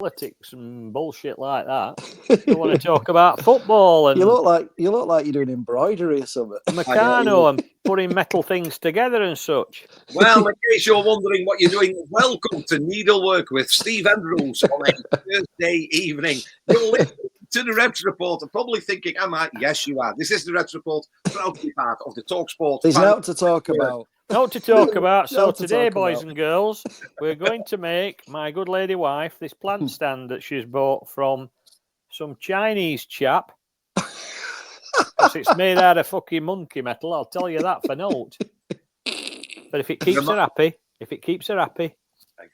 politics and bullshit like that. I want to talk about football and You look like you're doing embroidery or something. Meccano and putting metal things together and such. Well, in case you're wondering what you're doing, welcome to Needlework with Steve Andrews on a Thursday evening. You're listening to the Reds Report and probably thinking, am I? Yes, you are. This is the Reds Report, proud to be part of the TalkSport. There's not to talk about. Not to talk about. So Not to today, talk boys about. and girls, we're going to make my good lady wife this plant stand that she's bought from some Chinese chap. 'Cause it's made out of fucking monkey metal, I'll tell you that for note. But if it keeps her happy, Exactly.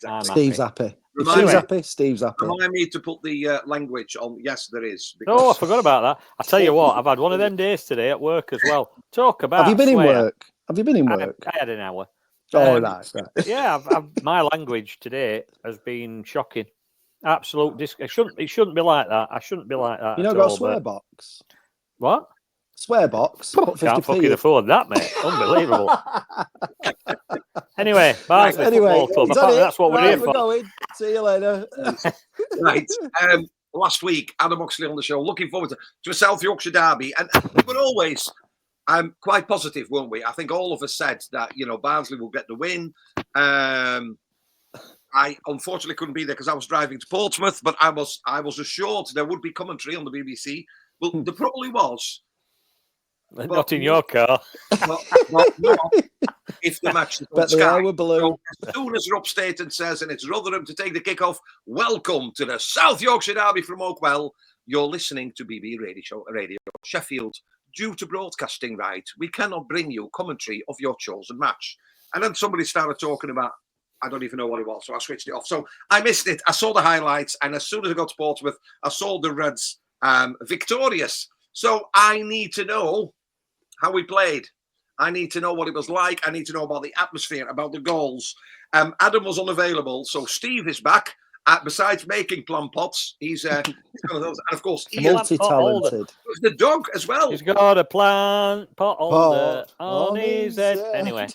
I'm Steve's happy. happy. Remind Steve's me. happy. Steve's happy. Remind me to put the language on. Yes, there is. Oh, I forgot about that. I tell you what, I've had one of them days today at work as well. Talk about Have you been in swear. work? Have you been in work? I had an hour. Oh, right. Yeah, my language today has been shocking. Absolute it shouldn't be like that. I shouldn't be like that. You know, at got a all, swear but- box. What? Swear box. Put 50p Can't fucking in. afford that, mate. Unbelievable. Anyway, Barnsley Anyway, Football Club. is that Apparently it? that's what we're Right, here we're for. going. See you later. Right. Last week, Adam Oxley on the show. Looking forward to a South Yorkshire derby. And we were always quite positive, weren't we? I think all of us said that, Barnsley will get the win. I unfortunately couldn't be there because I was driving to Portsmouth, but I was assured there would be commentary on the BBC. Well, there probably was. Not in your car. Not if the match is on Bet the Sky. air were blue. So as soon as Rob Staten says, and it's Rotherham to take the kickoff, welcome to the South Yorkshire Derby from Oakwell. You're listening to BB Radio Sheffield. Due to broadcasting right, we cannot bring you commentary of your chosen match. And then somebody started talking about, I don't even know what it was, so I switched it off. So I missed it. I saw the highlights, and as soon as I got to Portsmouth, I saw the Reds victorious. So I need to know how we played. I need to know what it was like. I need to know about the atmosphere, about the goals. Adam was unavailable, so Steve is back. Besides making plum pots, he's one of those. And of course, Ian, multi-talented. the dog as well. He's got a plant pot holder on on his his head. head. Anyway,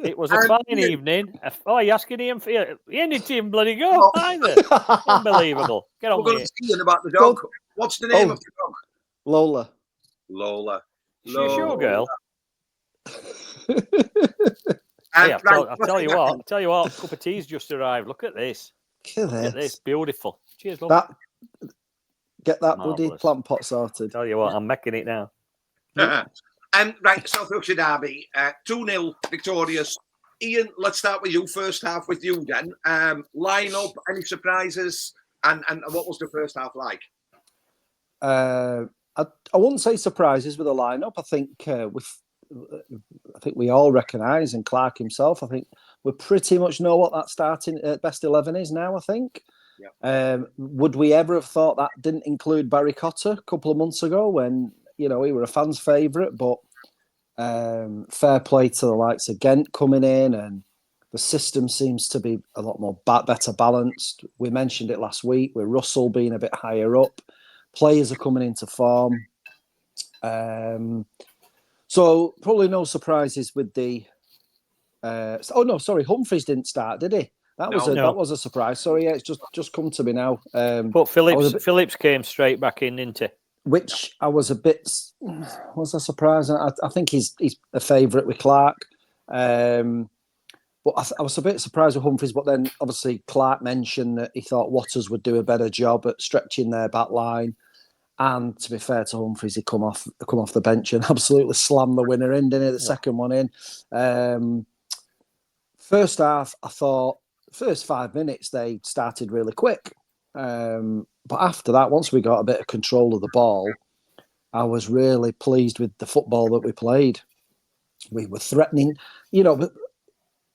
it was a fine evening. Oh, you're asking him for you? He didn't even bloody go either. Unbelievable. Get on We're going with to it. see Ian about the dog. What's the name of the dog? Lola. Lola. She a show girl. And Hey, I'll tell you what. Cup of tea's just arrived. Look at this. Look Look at this. Beautiful. Cheers, love. Get that bloody Marvellous. plant pot sorted. Tell you what, I'm making it now. Right, South Yorkshire Derby, 2-0 victorious. Ian, let's start with you. First half with you then. Line up, any surprises, and what was the first half like? I wouldn't say surprises with the lineup. I think we all recognise, and Clark himself, I think we pretty much know what that starting best 11 is now, I think. Yeah. Would we ever have thought that didn't include Barry Cotter a couple of months ago when, he were a fan's favourite, but fair play to the likes of Ghent coming in, and the system seems to be a lot more better balanced. We mentioned it last week with Russell being a bit higher up. Players are coming into form. So probably no surprises with the. Humphreys didn't start, did he? That was a surprise. Sorry, yeah, it's just come to me now. But Phillips came straight back in, didn't he? Which I was a bit was a surprise. I think he's a favourite with Clark. But I was a bit surprised with Humphreys. But then obviously Clark mentioned that he thought Waters would do a better job at stretching their back line. And to be fair to Humphreys, he come off the bench and absolutely slammed the winner in, didn't he? The second one in. First half, I thought, first 5 minutes, they started really quick. But after that, once we got a bit of control of the ball, I was really pleased with the football that we played. We were threatening, but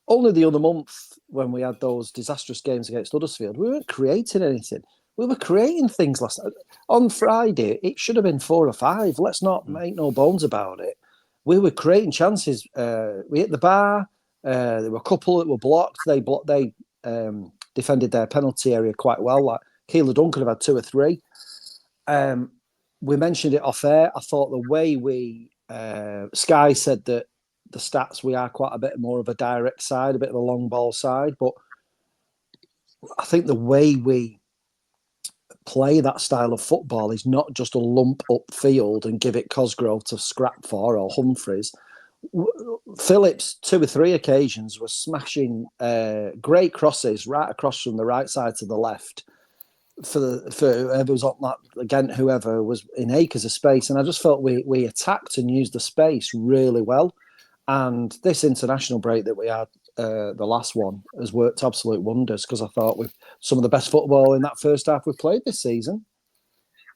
only the other month when we had those disastrous games against Huddersfield, we weren't creating anything. We were creating things last night. On Friday, it should have been 4 or 5. Let's not make no bones about it. We were creating chances. We hit the bar. There were a couple that were blocked. They defended their penalty area quite well. Like Keeler Duncan have had 2 or 3. We mentioned it off air. I thought the way Sky said that the stats, we are quite a bit more of a direct side, a bit of a long ball side. But I think the way we play that style of football. He's not just a lump upfield and give it Cosgrove to scrap for, or Humphreys. Phillips, 2 or 3 occasions, was smashing great crosses right across from the right side to the left for whoever was on that, again, whoever was in acres of space. And I just felt we attacked and used the space really well. And this international break that we had, the last one, has worked absolute wonders, because I thought with some of the best football in that first half we've played this season.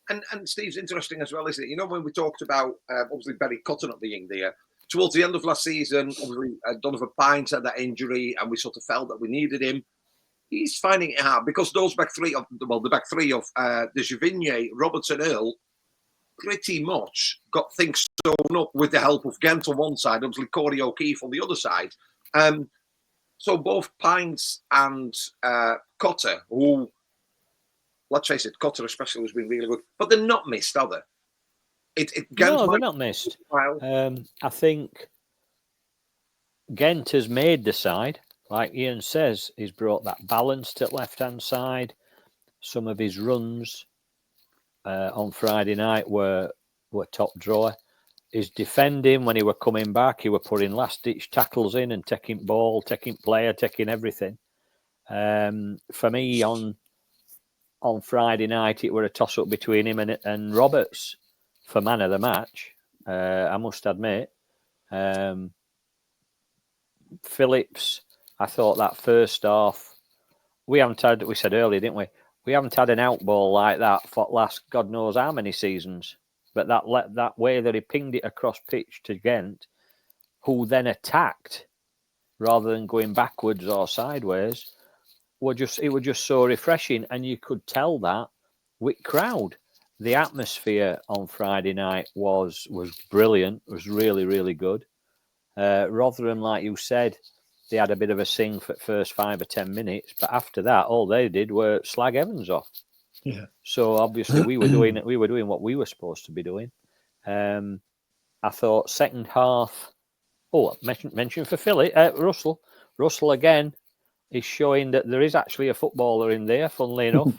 And Steve's interesting as well, isn't it? You know, when we talked about obviously Barry Cotton not being there, towards the end of last season, obviously Donovan Pines had that injury, and we sort of felt that we needed him. He's finding it hard, because those the back three of De Gevigné, Robertson, Earl, pretty much got things sewn up with the help of Gent on one side, obviously Corey O'Keefe on the other side. So both Pines and Cotter, who, let's face it, Cotter especially has been really good, but they're not missed, are they? No, they're not missed. I think Gent has made the side. Like Ian says, he's brought that balance to left-hand side. Some of his runs on Friday night were top drawer. His defending, when he were coming back, he were putting last-ditch tackles in and taking ball, taking player, taking everything. For me, on Friday night, it were a toss-up between him and Roberts for man of the match, I must admit. Phillips, I thought that first half, we said earlier, didn't we? We haven't had an out ball like that for last God knows how many seasons. But that way that he pinged it across pitch to Gent, who then attacked rather than going backwards or sideways, it was just so refreshing. And you could tell that with crowd. The atmosphere on Friday night was brilliant, was really, really good. Rotherham, like you said, they had a bit of a sing for the first 5 or 10 minutes, but after that, all they did were slag Evans off. Yeah. So obviously we were doing what we were supposed to be doing. I thought second half. Oh, mention for Philly, Russell. Russell again is showing that there is actually a footballer in there. Funnily enough,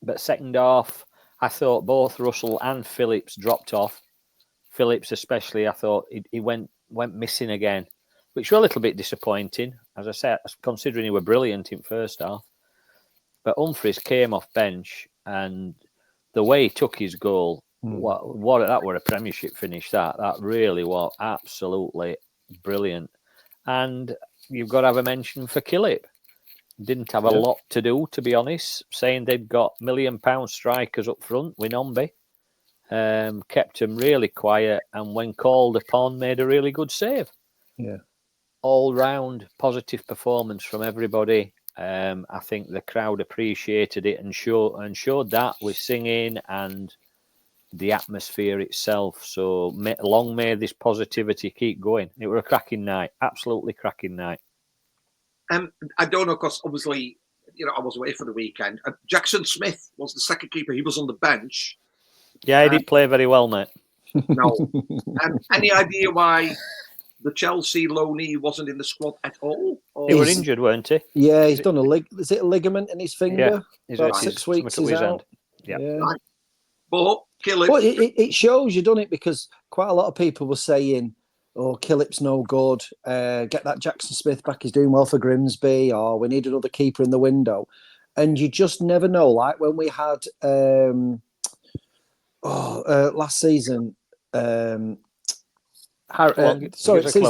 but second half, I thought both Russell and Phillips dropped off. Phillips especially, I thought he went missing again, which was a little bit disappointing. As I said, considering he were brilliant in first half. But Humphreys came off bench, and the way he took his goal, what that were a Premiership finish. That really was absolutely brilliant. And you've got to have a mention for Killip. Didn't have a lot to do, to be honest. Saying they've got £1 million strikers up front with Nombi. Kept him really quiet, and when called upon, made a really good save. Yeah. All round positive performance from everybody. I think the crowd appreciated it and showed that with singing and the atmosphere itself. So long may this positivity keep going. It was a cracking night, absolutely cracking night. I don't know, because obviously, I was away for the weekend. Jackson Smith was the second keeper. He was on the bench. Yeah, he did play very well, mate. No. Any idea why the Chelsea loanee wasn't in the squad at all? He was injured, weren't he? Yeah, he's done is it a ligament in his finger? Yeah, about 6 weeks he's out. Yeah. Right. But Killip... Well, it shows you've done it, because quite a lot of people were saying, oh, Killip's no good, get that Jackson Smith back, he's doing well for Grimsby, or we need another keeper in the window. And you just never know. Like when we had... last season, season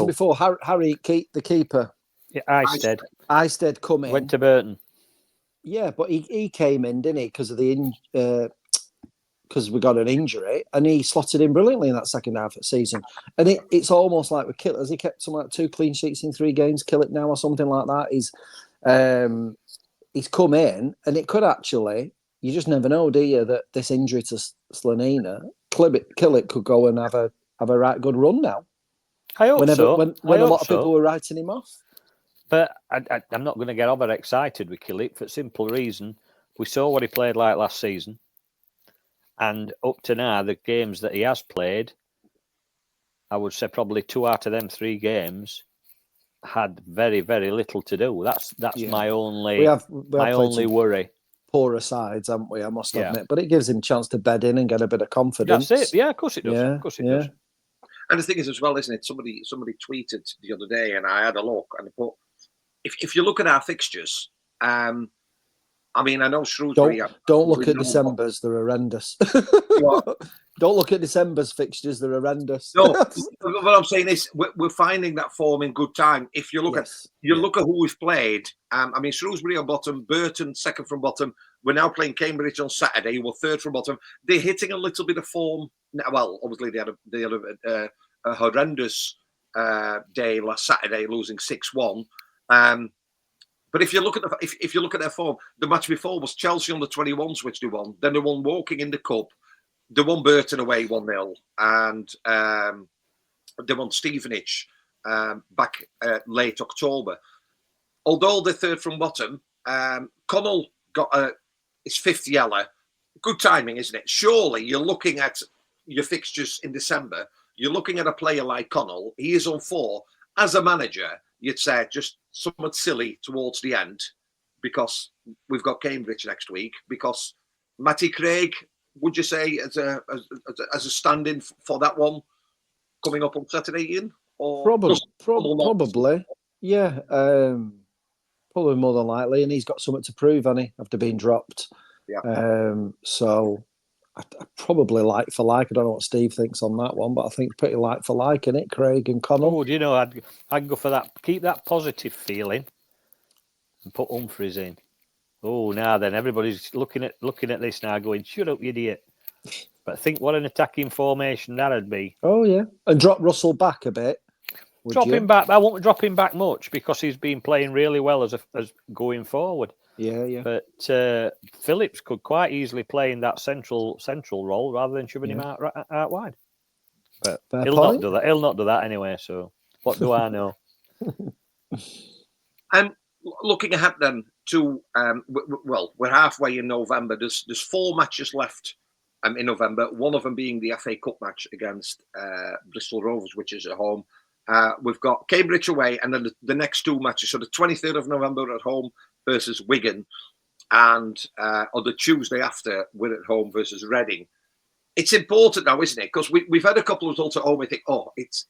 before, Harry the keeper. Yeah, Eisted come in. Went to Burton. Yeah, but he came in, didn't he? Because of because we got an injury, and he slotted in brilliantly in that second half of the season. And it's almost like with Killip, has he kept something like 2 clean sheets in 3 games? Killip now or something like that. He's come in, and it could actually. You just never know, do you, that this injury to Slanina, Killip could go and have a right good run now. I hope so. When a lot of people were writing him off. But I'm not going to get overexcited with Killip for a simple reason. We saw what he played like last season. And up to now, the games that he has played, I would say probably 2 out of them 3 games had very, very little to do. That's my only only worry. poorer sides, haven't we? I must Yeah. admit, but it gives him a chance to bed in and get a bit of confidence. That's it. Yeah, of course it does. Yeah, Of course it does. And the thing is, as well, isn't it? Somebody tweeted the other day, and I had a look, and they put, if you look at our fixtures, I mean, I know Shrewsbury. Don't look at December's; they're horrendous. Don't look at December's fixtures; they're horrendous. No, what I'm saying is, we're finding that form in good time. If you look look at who we've played. I mean, Shrewsbury on bottom, Burton second from bottom. We're now playing Cambridge on Saturday. We're third from bottom. They're hitting a little bit of form. Well, obviously they had a horrendous day last Saturday, losing 6-1. But if you look at if you look at their form, the match before was Chelsea on the 21s, which they won. Then they won Woking in the cup. They won Burton away 1-0, and they won Stevenage back late October. Although they're third from bottom, Connell got his 5th yellow. Good timing, isn't it? Surely you're looking at your fixtures in December. You're looking at a player like Connell. He is on 4. As a manager, you'd say just somewhat silly towards the end because we've got Cambridge next week. Because Matty Craig, would you say as a stand-in for that one coming up on Saturday, Ian? Or probably, yeah. Probably more than likely, and he's got something to prove, hasn't he, after being dropped. Yeah. So I probably like for like. I don't know what Steve thinks on that one, but I think pretty like for like, isn't it, Craig and Connell? Oh, do you know, I'd go for that. Keep that positive feeling and put Humphreys in. Oh, now then, everybody's looking at this now, going, "Shut up, you idiot!" But think what an attacking formation that'd be. Oh yeah, and drop Russell back a bit. Drop him back. I won't drop him back much because he's been playing really well as going forward. Yeah. But Phillips could quite easily play in that central role rather than shoving him out wide. But he'll not do that. He'll not do that anyway. So what do I know? And looking ahead then to we're halfway in November. There's 4 matches left in November. One of them being the FA Cup match against Bristol Rovers, which is at home. We've got Cambridge away, and then the next 2 matches. So the 23rd of November at home versus Wigan, and on the Tuesday after, we're at home versus Reading. It's important now, isn't it? Because we've had a couple of results at home. We think, oh, it's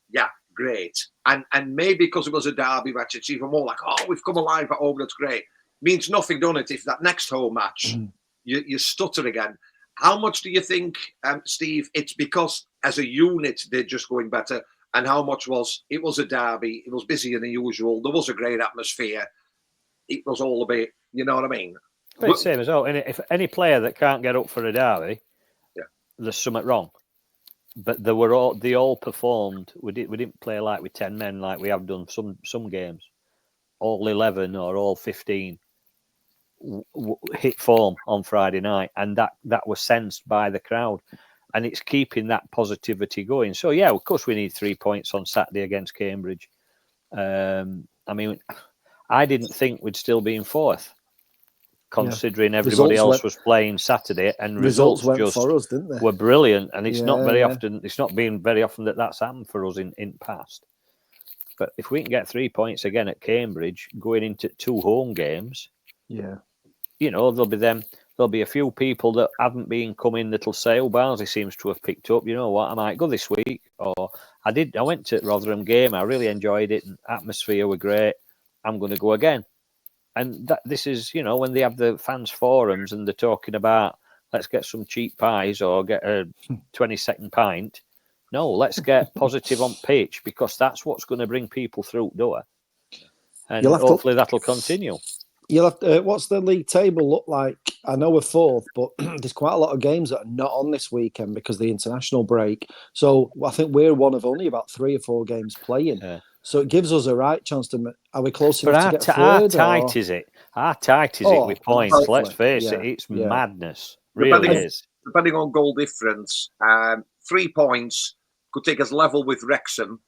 great, and maybe because it was a derby match, it's even more like, oh, we've come alive at home. That's great. Means nothing, don't it? If that next home match you stutter again. How much do you think, Steve? It's because as a unit they're just going better. And how much it was a derby, it was busier than usual, there was a great atmosphere, it was all a bit, you know what I mean? But it's the same as well. And if any player that can't get up for a derby, there's something wrong. But they all performed. We didn't play like with 10 men like we have done some games. All 11 or all 15 hit form on Friday night, and that was sensed by the crowd. And it's keeping that positivity going. So, yeah, of course, we need 3 points on Saturday against Cambridge. I mean, I didn't think we'd still be in 4th, considering everybody else was playing Saturday. And results went just for us, didn't they? were brilliant. And it's not very often. It's not been very often that's happened for us in past. But if we can get 3 points again at Cambridge, going into 2 home games, you know, there'll be a few people that haven't been coming that'll say, oh, Barnsley seems to have picked up. You know what? I might go this week. Or I went to Rotherham game. I really enjoyed it. And atmosphere were great. I'm going to go again. And this is, you know, when they have the fans forums and they're talking about, let's get some cheap pies or get a 20-second pint. No, let's get positive on pitch because that's what's going to bring people through the door. And hopefully that'll continue. You'll have to, what's the league table look like? I know we're 4th, but there's quite a lot of games that are not on this weekend because of the international break. So I think we're one of only about 3 or 4 games playing. Yeah. So it gives us a right chance to. Are we close enough to get third? How tight is it? How tight is it with points? Hopefully. Let's face it, it's madness. Really is. Depending on goal difference, 3 points could take us level with Wrexham.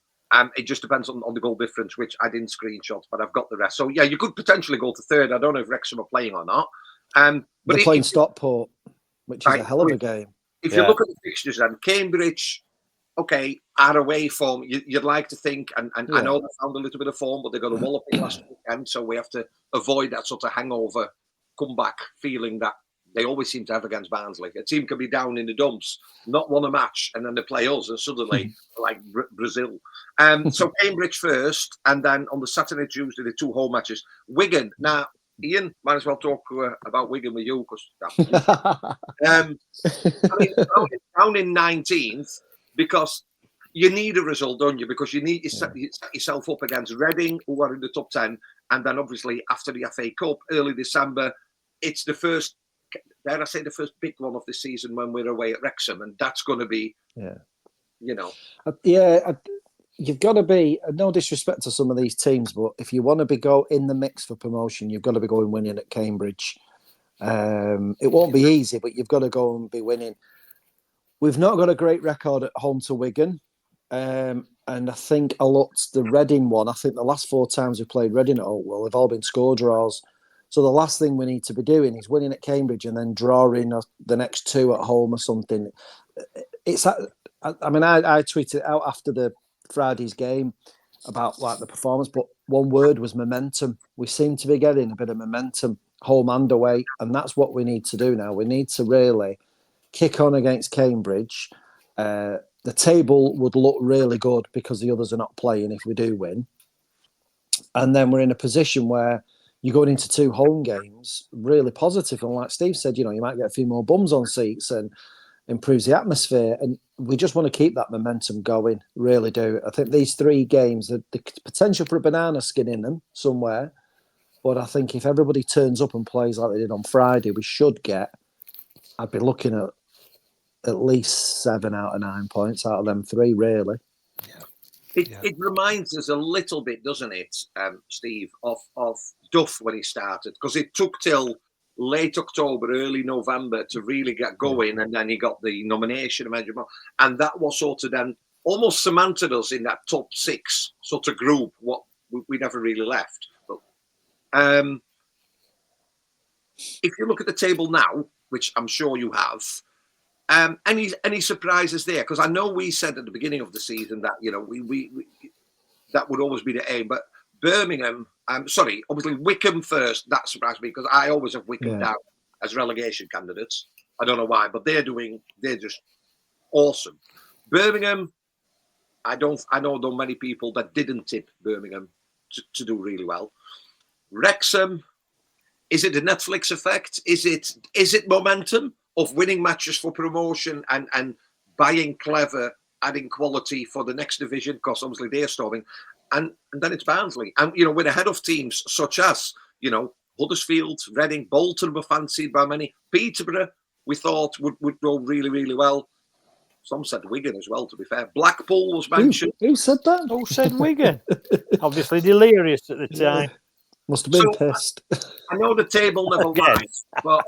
It just depends on the goal difference, which I didn't screenshot, but I've got the rest. So, yeah, you could potentially go to 3rd. I don't know if Wrexham are playing or not. But they're playing Stockport, which is a hell of a game. If you look at the fixtures then, Cambridge, okay, are away form. You'd like to think, and I know they found a little bit of form, but they got a walloping last weekend, so we have to avoid that sort of hangover comeback feeling that they always seem to have against Barnsley. A team can be down in the dumps, not won a match, and then they play us, and suddenly, like Brazil. So Cambridge first, and then on the Saturday, Tuesday, the 2 home matches. Wigan. Now, Ian, might as well talk about Wigan with you, because I mean, down in 19th, because you need a result, don't you? Because you need to set yourself up against Reading, who are in the top 10, and then obviously after the FA Cup, early December, it's the first, dare I say, the first big one of the season when we're away at Wrexham, and that's going to be, you know. You've got to be, no disrespect to some of these teams, but if you want to go in the mix for promotion, you've got to be going winning at Cambridge. It won't be easy, but you've got to go and be winning. We've not got a great record at home to Wigan. And I think I looked the Reading one. I think the last 4 times we played Reading at Oakwell, they've all been score draws. So the last thing we need to be doing is winning at Cambridge and then drawing the next 2 at home or something. I mean, I tweeted out after the Friday's game about like the performance, but one word was momentum. We seem to be getting a bit of momentum home and away, and that's what we need to do now. We need to really kick on against Cambridge. The table would look really good because the others are not playing if we do win. And then we're in a position where you're going into 2 home games really positive. And like Steve said, you might get a few more bums on seats and improves the atmosphere. And we just want to keep that momentum going, really do. I think these 3 games, the potential for a banana skin in them somewhere. But I think if everybody turns up and plays like they did on Friday, we should get, I'd be looking at least 7 out of 9 points out of them 3, really. It reminds us a little bit, doesn't it, Steve, of Duff when he started, because it took till late October, early November to really get going, and then he got the nomination, and that was sort of then almost cemented us in that top 6 sort of group. What we never really left. But if you look at the table now, which I'm sure you have. Any surprises there? Because I know we said at the beginning of the season that we that would always be the aim, but Birmingham, obviously Wickham first. That surprised me because I always have Wickham down as relegation candidates. I don't know why, but they're just awesome. Birmingham, I know many people that didn't tip Birmingham to do really well. Wrexham, is it the Netflix effect? Is it momentum of winning matches for promotion and buying clever, adding quality for the next division, because obviously they're storming, and then it's Barnsley, and we're ahead of teams such as Huddersfield, Reading, Bolton were fancied by many. Peterborough we thought would go really, really well. Some said Wigan as well, to be fair. Blackpool was mentioned. Who said that? Who said Wigan? Obviously delirious at the time. Must have been pissed. I know the table never lies, but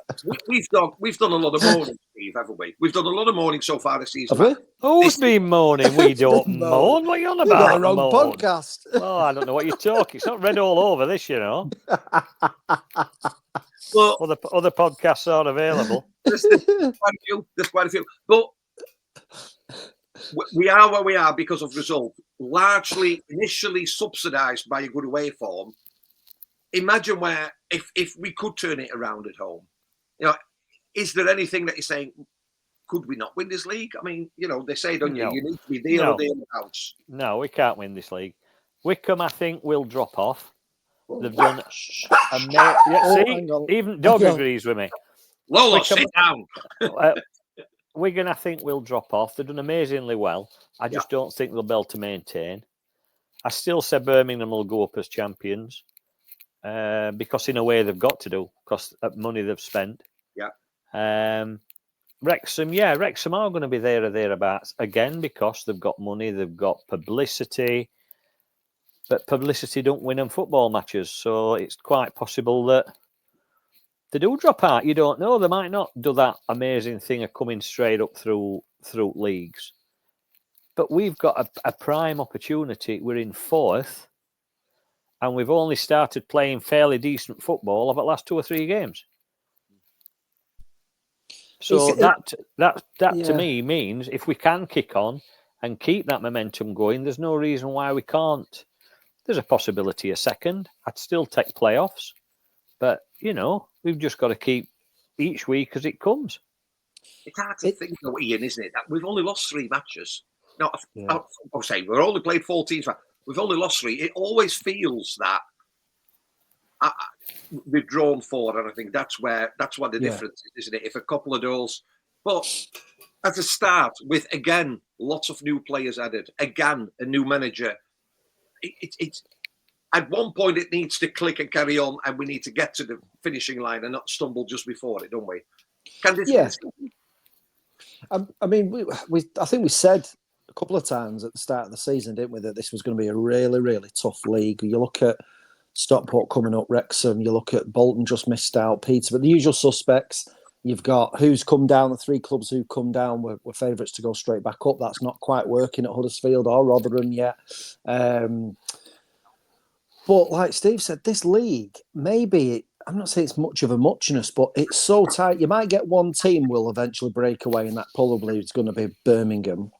we've done a lot of mourning, Steve, haven't we? We've done a lot of mourning so far this season. Have we? Who's been mourning? We don't mourn. What are you on about? Got our own podcast. Oh, I don't know what you're talking. It's not read all over this, Well, Other podcasts are available. There's quite a few. But we are where we are because of result. Largely, initially subsidised by a good away form. Imagine where if we could turn it around at home, is there anything that you're saying? Could we not win this league? I mean, they say, don't you? No. You need to be there or thereabouts. No, we can't win this league. Wickham, I think, will drop off. They've done even Dog agrees with me. Lolo, sit down. Wigan, I think, will drop off. They've done amazingly well. I just don't think they'll be able to maintain. I still say Birmingham will go up as champions. Because in a way they've got to do, because of money they've spent. Wrexham are going to be there or thereabouts again because they've got money, they've got publicity, but publicity don't win in football matches, so it's quite possible that they do drop out. You don't know, they might not do that amazing thing of coming straight up through leagues, but we've got a prime opportunity. We're in 4th. And we've only started playing fairly decent football over the last 2 or 3 games. So that to me means if we can kick on and keep that momentum going, there's no reason why we can't. There's a possibility of second. I'd still take playoffs. But, we've just got to keep each week as it comes. It's hard to think, though, Ian, isn't it? That we've only lost 3 matches. No, Yeah. I'll say we've only played 14. We've only lost 3. It always feels that we've drawn 4, and I think that's what the difference is, isn't it? If a couple of those, but at the start, with again lots of new players added, again a new manager, it's at one point it needs to click and carry on, and we need to get to the finishing line and not stumble just before it, don't we? Can this? Yeah. I mean, I think we said a couple of times at the start of the season, didn't we, that this was going to be a really, really tough league. You look at Stockport coming up, Wrexham, you look at Bolton just missed out, Peter, but the usual suspects. You've got who's come down, the 3 clubs who've come down were favourites to go straight back up. That's not quite working at Huddersfield or Rotherham yet. But like Steve said, this league, maybe, I'm not saying it's much of a muchness, but it's so tight. You might get one team will eventually break away, and that probably is going to be Birmingham.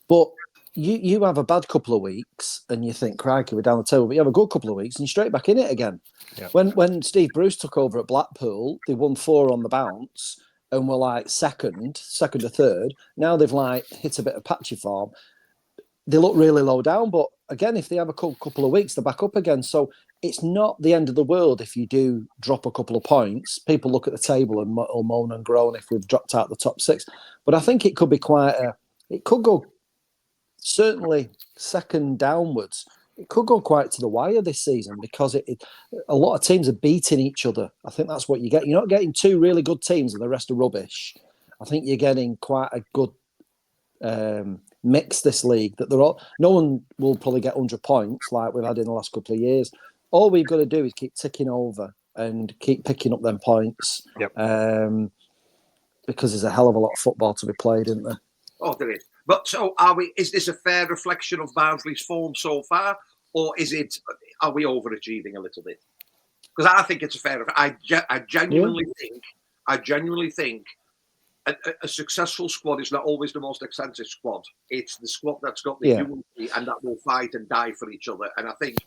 But you have a bad couple of weeks, and you think, crikey, we're down the table. But you have a good couple of weeks, and you're straight back in it again. Yeah. When Steve Bruce took over at Blackpool, they won 4 on the bounce, and were like second or third. Now they've like hit a bit of patchy form. They look really low down, but again, if they have a couple of weeks, they're back up again. So it's not the end of the world if you do drop a couple of points. People look at the table and moan and groan if we've dropped out the top 6. But I think it could be it could go certainly second downwards. It could go quite to the wire this season because a lot of teams are beating each other. I think that's what you get. You're not getting 2 really good teams and the rest are rubbish. I think you're getting quite a good mix this league, that no one will probably get 100 points like we've had in the last couple of years. All we've got to do is keep ticking over and keep picking up them points. Yep. Because there's a hell of a lot of football to be played, isn't there? Oh, there is. But so is this a fair reflection of Barnsley's form so far, or are we overachieving a little bit? Because I think it's a fair. I genuinely think a successful squad is not always the most expensive squad. It's the squad that's got the unity and that will fight and die for each other. And I think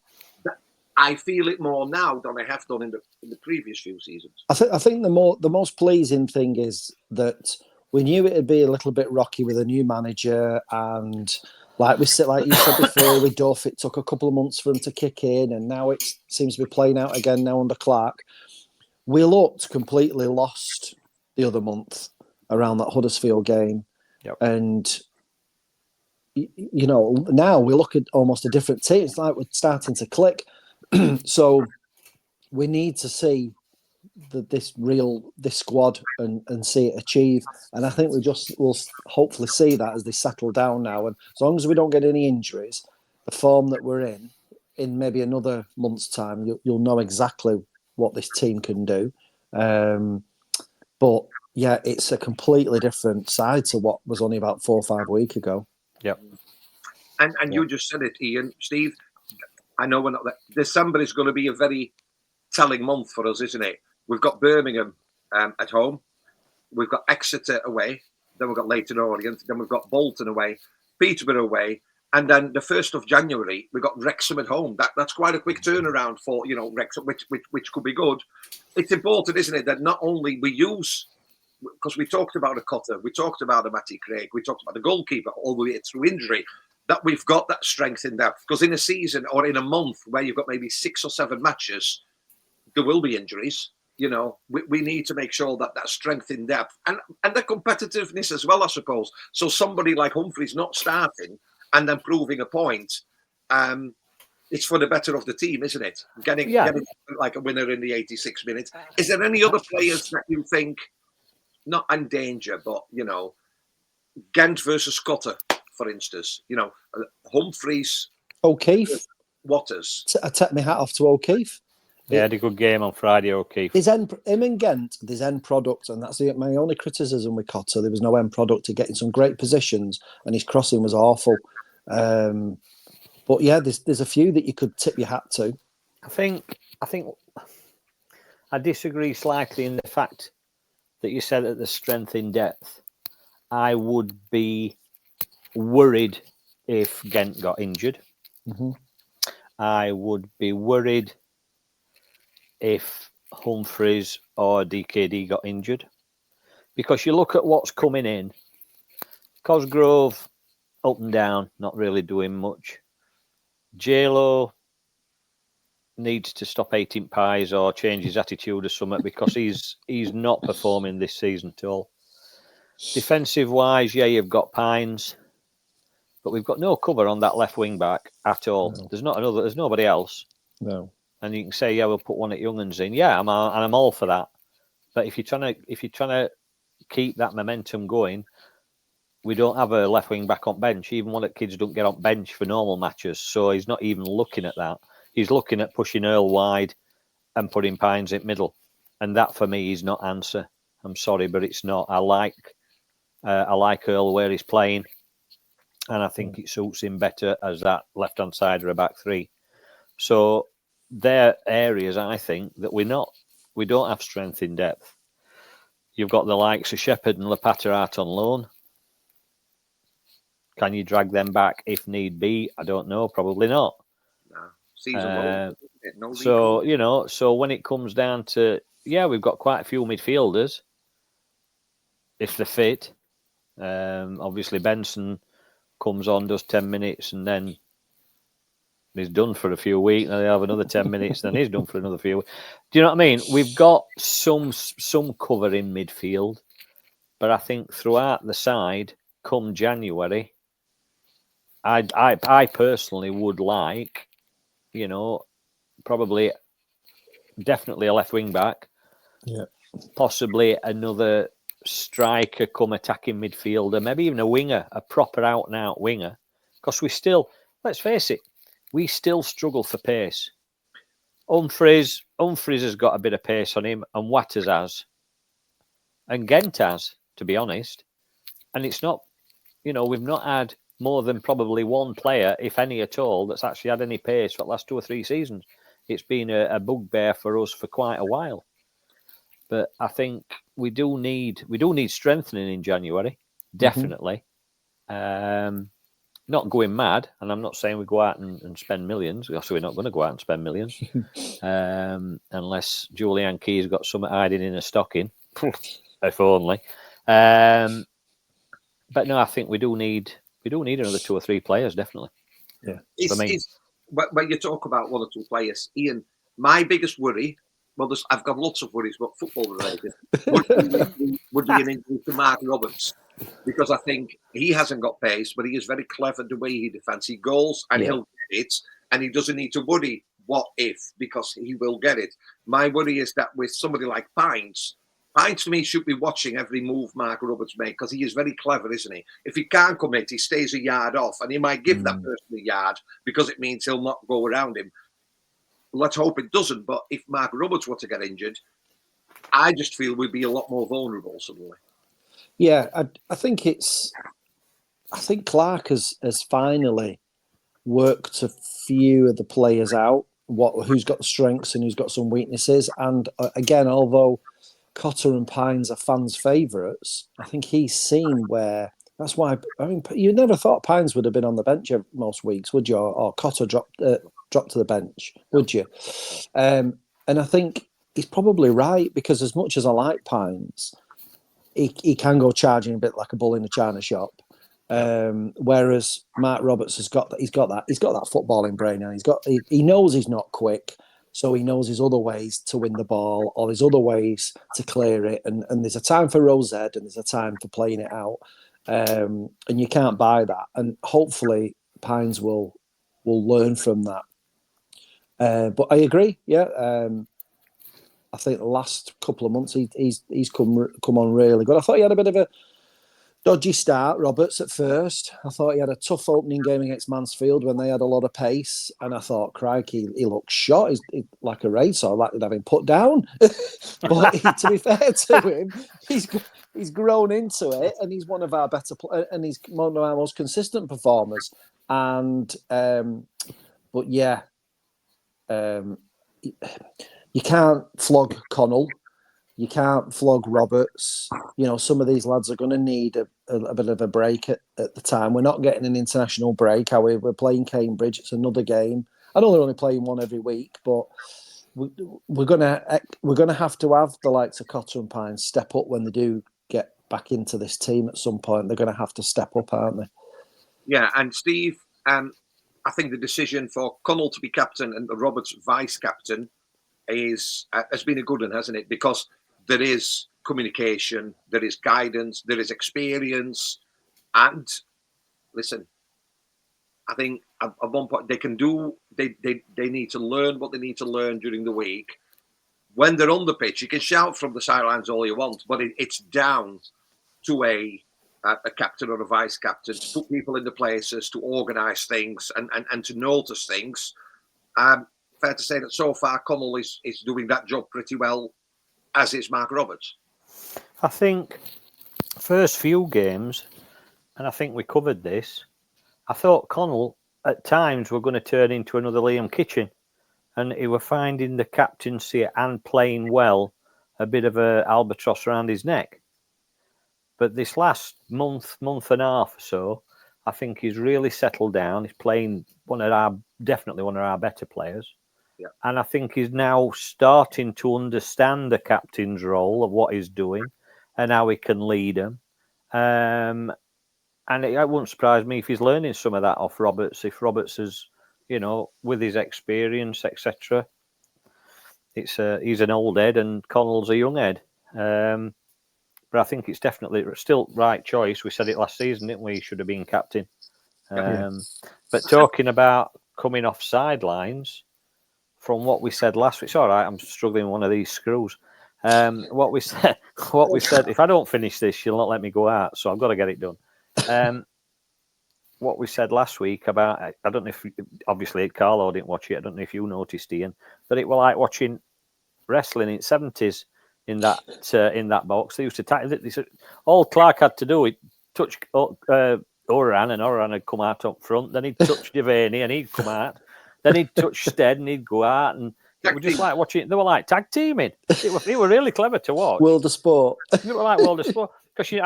that I feel it more now than I have done in the previous few seasons. I think the most pleasing thing is that we knew it'd be a little bit rocky with a new manager, and like you said before, with Duff, it took a couple of months for him to kick in, and now it seems to be playing out again now under Clark. We looked completely lost the other month around that Huddersfield game. Yep. And, now we look at almost a different team. It's like we're starting to click. So we need to see this squad and see it achieve. And I think we'll hopefully see that as they settle down now. And as long as we don't get any injuries, the form that we're in maybe another month's time, you'll know exactly what this team can do. But yeah, it's a completely different side to what was only about 4 or 5 weeks ago. Yep. And you just said it, Ian. Steve, I know we're not there. December is going to be a very telling month for us, isn't it? We've got Birmingham at home. We've got Exeter away. Then we've got Leyton Orient. Then we've got Bolton away. Peterborough away. And then the 1st of January, we've got Wrexham at home. That's quite a quick turnaround for, Wrexham, which could be good. It's important, isn't it, that not only we use, because we talked about a Cotter, we talked about a Matty Craig, we talked about the goalkeeper all the way through injury, that we've got that strength in depth. Because in a season or in a month where you've got maybe 6 or 7 matches, there will be injuries. We need to make sure that strength in depth and the competitiveness as well, I suppose. So somebody like Humphreys not starting and then proving a point, it's for the better of the team, isn't it? Getting like a winner in the 86 minutes. Is there any other players that you think, not in danger, but, Ghent versus Cotter, for instance, Humphreys, O'Keefe, Waters. I take my hat off to O'Keefe. He had a good game on Friday, O'Keefe. Him and Ghent, there's end product, and that's my only criticism with Cotter. There was no end product to get in some great positions, and his crossing was awful. But yeah, there's a few that you could tip your hat to. I think I disagree slightly in the fact that you said that the strength in depth. I would be worried if Ghent got injured. Mm-hmm. I would be worried if Humphreys or DKD got injured. Because you look at what's coming in, Cosgrove, up and down, not really doing much. J-Lo needs to stop eating pies or change his attitude or something, because he's not performing this season at all. Defensive wise, yeah, you've got Pines, but we've got no cover on that left wing back at all. No. There's nobody else. No. And you can say, yeah, we'll put one at Young'uns in. Yeah, I'm all for that. But if you're trying to keep that momentum going, we don't have a left wing back on bench. Even one of the kids don't get on bench for normal matches, so he's not even looking at that. He's looking at pushing Earl wide and putting Pines in middle, and that for me is not answer. I'm sorry, but it's not. I like Earl where he's playing, and I think it suits him better as that left-hand side of a back three. So they're areas, I think, that we don't have strength in depth. You've got the likes of Shepherd and Lapata out on loan. Can you drag them back if need be? I don't know. Probably not. No. Season long. No so, so when it comes down to, yeah, we've got quite a few midfielders, if they're fit. Obviously, Benson comes on, does 10 minutes, and then he's done for a few weeks. And they have another 10 minutes, then he's done for another few weeks. Do you know what I mean? We've got some cover in midfield, but I think throughout the side, come January, I personally would like, probably definitely a left wing back. Yeah. Possibly another striker come attacking midfielder, maybe even a winger, a proper out and out winger. Because we still, let's face it, we still struggle for pace. Humphreys has got a bit of pace on him, and Watters has. And Gent has, to be honest. And it's not, we've not had more than probably one player, if any at all, that's actually had any pace for the last 2 or 3 seasons. It's been a bugbear for us for quite a while. But I think we do need strengthening in January, definitely. Not going mad, and I'm not saying we go out and spend millions. So we're not going to go out and spend millions, unless Julian Key's got something hiding in a stocking. If only. But no, I think we do need another 2 or 3 players, definitely. Yeah. When you talk about 1 or 2 players, Ian, my biggest worry, I've got lots of worries, but football related, would be an injury to Mark Roberts, because I think he hasn't got pace, but he is very clever the way he defends. He goals and he'll get it, and he doesn't need to worry what if, because he will get it. My worry is that with somebody like Pines to me should be watching every move Mark Roberts make, because he is very clever, isn't he? If he can't commit, he stays a yard off, and he might give that person a yard because it means he'll not go around him. Let's hope it doesn't. But if Mark Roberts were to get injured, I just feel we'd be a lot more vulnerable suddenly. Yeah, I think Clark has finally worked a few of the players out, who's got the strengths and who's got some weaknesses. And again, although Cotter and Pines are fans' favourites, I think he's seen where. That's why, you never thought Pines would have been on the bench most weeks, would you? Or Cotter dropped to the bench, would you? And I think he's probably right, because as much as I like Pines, he can go charging a bit like a bull in a china shop. Whereas Mark Roberts he's got that footballing brain, and he knows he's not quick. So he knows his other ways to win the ball, or his other ways to clear it. And there's a time for Rose and there's a time for playing it out. And you can't buy that. And hopefully Pines will learn from that. But I agree. Yeah. I think the last couple of months he's come on really good. I thought he had a bit of a dodgy start, Roberts, at first. I thought he had a tough opening game against Mansfield when they had a lot of pace, and I thought, crikey, he looks shot. He's like a racer. I'd like to have him put down. But to be fair to him, he's grown into it, and he's one of our better and he's one of our most consistent performers. And but yeah, you can't flog Connell. You can't flog Roberts. Some of these lads are going to need a bit of a break at the time. We're not getting an international break. We're playing Cambridge. It's another game. I know they're only playing one every week, but we're gonna have to have the likes of Cotter and Pine step up when they do get back into this team at some point. They're going to have to step up, aren't they? Yeah, and Steve, I think the decision for Connell to be captain and Roberts vice captain has been a good one, hasn't it? Because there is communication, there is guidance, there is experience, and listen, I think at one point they need to learn what they need to learn during the week. When they're on the pitch, you can shout from the sidelines all you want, but it's down to a captain or a vice captain to put people into places, to organise things and to notice things. Fair to say that so far Connell is doing that job pretty well, as is Mark Roberts. I think first few games, and I think we covered this, I thought Connell at times were going to turn into another Liam Kitchen, and he were finding the captaincy and playing well a bit of a albatross around his neck. But this last month and a half or so, I think he's really settled down. He's playing definitely one of our better players. Yeah. And I think he's now starting to understand the captain's role of what he's doing and how he can lead them. And it wouldn't surprise me if he's learning some of that off Roberts, if Roberts is, with his experience, etc. He's an old head and Connell's a young head. But I think it's definitely still right choice. We said it last season, didn't we? He should have been captain. But talking about coming off sidelines, from what we said last week, it's all right. I'm struggling with one of these screws. What we said. If I don't finish this, you'll not let me go out. So I've got to get it done. What we said last week about, I don't know if obviously Carlo didn't watch it. I don't know if you noticed, Ian, but it was like watching wrestling in '70s. In that box, they used to tackle it. All Clark had to do was touch Oran, and Oran had come out up front. Then he'd touch Devaney, and he'd come out. Then he'd touch Stead, and he'd go out. And it was just like watching. They were like tag teaming. They were really clever to watch. World of sport. They were like world of sport because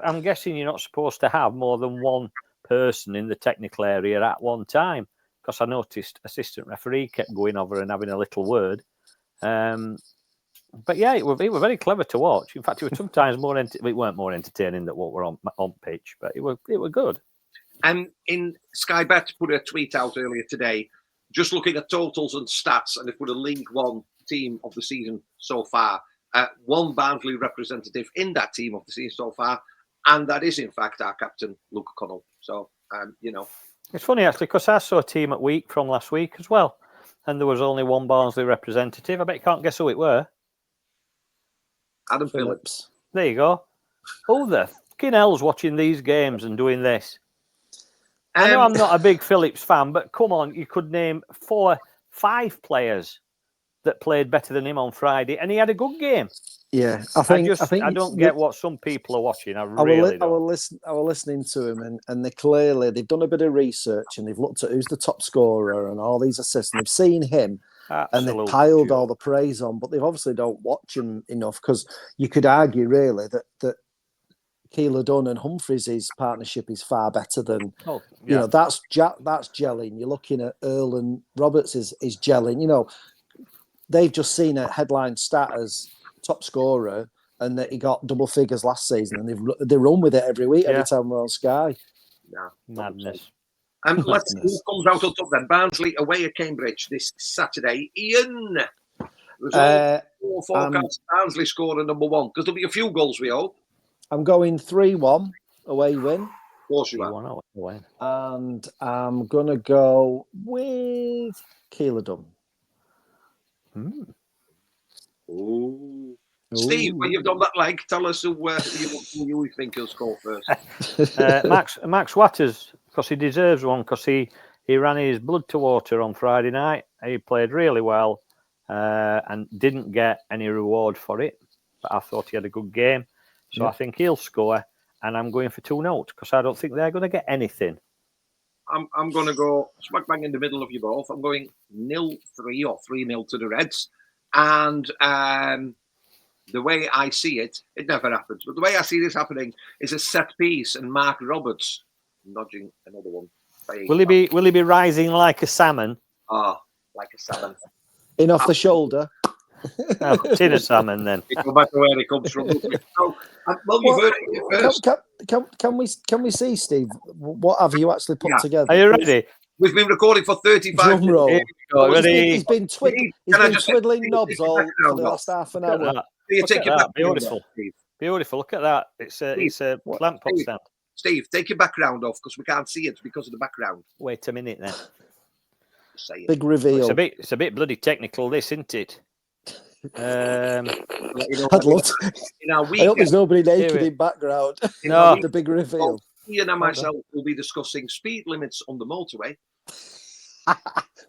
I'm guessing you're not supposed to have more than one person in the technical area at one time. Because I noticed assistant referee kept going over and having a little word. But yeah, it were very clever to watch. In fact, it was sometimes more. It weren't more entertaining than what were on pitch, but it were good. And in Sky Bet put a tweet out earlier today, just looking at totals and stats, and they put a League One team of the season so far. One Barnsley representative in that team of the season so far, and that is in fact our captain Luke Connell. So it's funny actually because I saw a team at week from last week as well, and there was only one Barnsley representative. I bet you can't guess who it were. Adam Phillips. There you go. Who the fucking hell's watching these games and doing this? I know I'm not a big Phillips fan, but come on, you could name 4, 5 players that played better than him on Friday, and he had a good game. Yeah, I think I don't get what some people are watching. I really don't. I was listening to him, and they've done a bit of research and they've looked at who's the top scorer and all these assists, and they've seen him. And they've piled all the praise on, but they obviously don't watch him enough because you could argue really that Keeler Dunn and Humphreys' partnership is far better than that's gelling. You're looking at Earl and Roberts is gelling. They've just seen a headline stat as top scorer and that he got double figures last season, and they run with it every week every time we're on Sky. Yeah, madness. And let's see who comes out on top then. Barnsley away at Cambridge this Saturday. Ian, forecast Barnsley scorer number 1 because there'll be a few goals we hope. I'm going 3-1 away win. Of course you are. And I'm going to go with Keeler Dunn. Ooh. Steve, when you've done that leg, tell us who you think will score first. Max Watters, because he deserves one, because he ran his blood to water on Friday night. He played really well and didn't get any reward for it. But I thought he had a good game. So I think he'll score, and I'm going for 2-0 because I don't think they're going to get anything. I'm going to go smack bang in the middle of you both. I'm going 0-3 or 3-0 to the Reds. And the way I see it, it never happens. But the way I see this happening is a set piece and Mark Roberts nudging another one. Will he be rising like a salmon? Oh, like a salmon. In off the shoulder. Tin of salmon then. No matter where it comes from. So, well, you've heard it here first. Can we see, Steve? What have you actually put together? Are you ready? We've been recording for 35 Drum roll. Ready? He's been twiddling knobs all for the last half an hour. Look at that. Beautiful. Beautiful. Look at that. It's a plant pot stand. Steve, take your background off because we can't see it because of the background. Wait a minute then. Big reveal. It's a bit bloody technical, this, isn't it? I'd love to. I hope there's nobody naked in background. No. The big reveal. Ian and myself will be discussing speed limits on the motorway.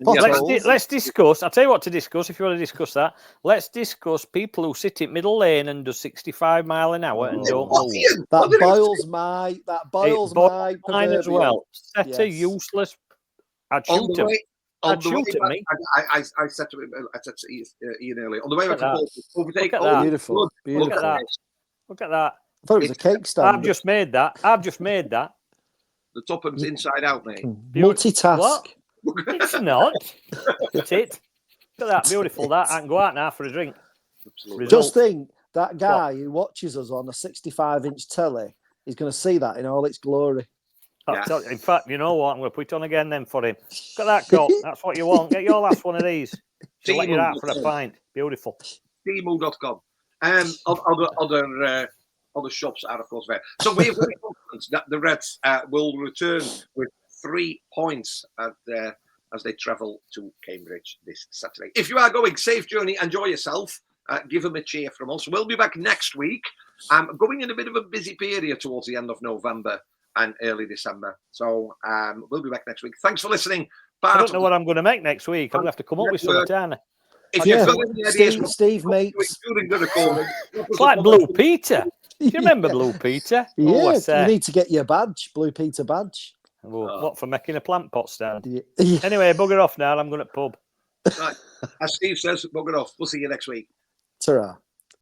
Let's discuss. I'll tell you what to discuss if you want to discuss that. Let's discuss people who sit in middle lane and do 65 mile an hour and don't move. That boils my mine as well. Yes. Useless. I'd shoot him. I'd shoot at me. I said to him, I said to Ian earlier, on the way back to overtake. Beautiful. Look at that. Look at that. I thought it was a cake stand. I've just made that. The top one's inside out, mate. Multitask. What? It's not. It's it. Look at that. Beautiful. That I can go out now for a drink. Absolutely. Just think, that guy who watches us on a 65-inch telly is going to see that in all its glory. Yeah. In fact, you know what? I'm going to put it on again then for him. Look at that cup. That's what you want. Get your last one of these. She'll let you out for a pint. Beautiful. Temu.com. Other shops are, of course, there. So we are very confident that the Reds will return with 3 points as they travel to Cambridge this Saturday. If you are going, safe journey, enjoy yourself. Give them a cheer from us. We'll be back next week. Going in a bit of a busy period towards the end of November and early December. So we'll be back next week. Thanks for listening. I don't know what I'm going to make next week. I'm going to have to come up with something. If you've got any ideas, Steve makes. It's like Blue Peter. Do you remember Blue Peter? Yeah, you need to get your badge, Blue Peter badge. Well, what, for making a plant pot stand? Yeah. Anyway, bugger off now. I'm going to pub. Right. As Steve says, bugger off. We'll see you next week. Ta-ra.